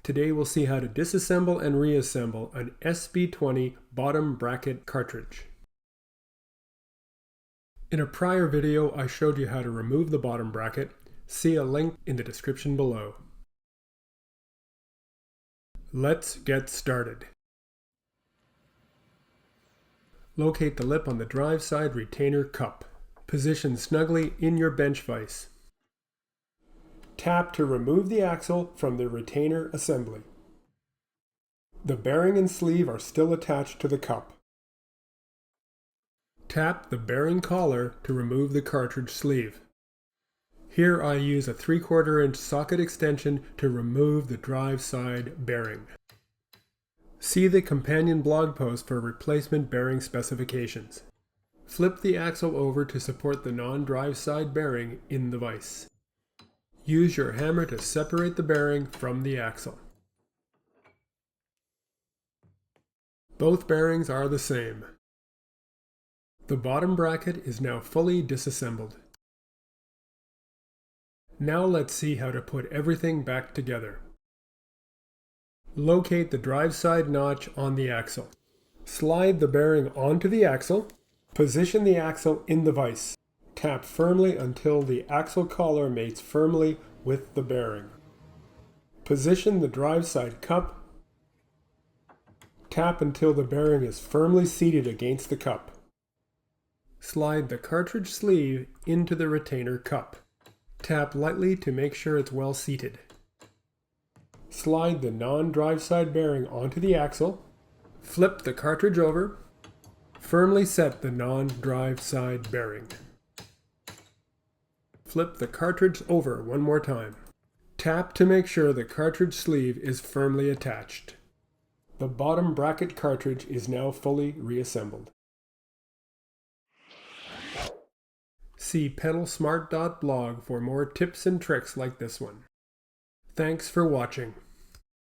Today we'll see how to disassemble and reassemble an SB20 bottom bracket cartridge. In a prior video I showed you how to remove the bottom bracket. See a link in the description below. Let's get started. Locate the lip on the drive side retainer cup. Position snugly in your bench vise. Tap to remove the axle from the retainer assembly. The bearing and sleeve are still attached to the cup. Tap the bearing collar to remove the cartridge sleeve. Here I use a 3/4 inch socket extension to remove the drive side bearing. See the companion blog post for replacement bearing specifications. Flip the axle over to support the non-drive side bearing in the vise. Use your hammer to separate the bearing from the axle. Both bearings are the same. The bottom bracket is now fully disassembled. Now let's see how to put everything back together. Locate the drive side notch on the axle. Slide the bearing onto the axle. Position the axle in the vise. Tap firmly until the axle collar mates firmly with the bearing. Position the drive side cup. Tap until the bearing is firmly seated against the cup. Slide the cartridge sleeve into the retainer cup. Tap lightly to make sure it's well seated. Slide the non-drive side bearing onto the axle. Flip the cartridge over. Firmly set the non-drive side bearing. Flip the cartridge over one more time. Tap to make sure the cartridge sleeve is firmly attached. The bottom bracket cartridge is now fully reassembled. See pedalsmart.blog for more tips and tricks like this one. Thanks for watching.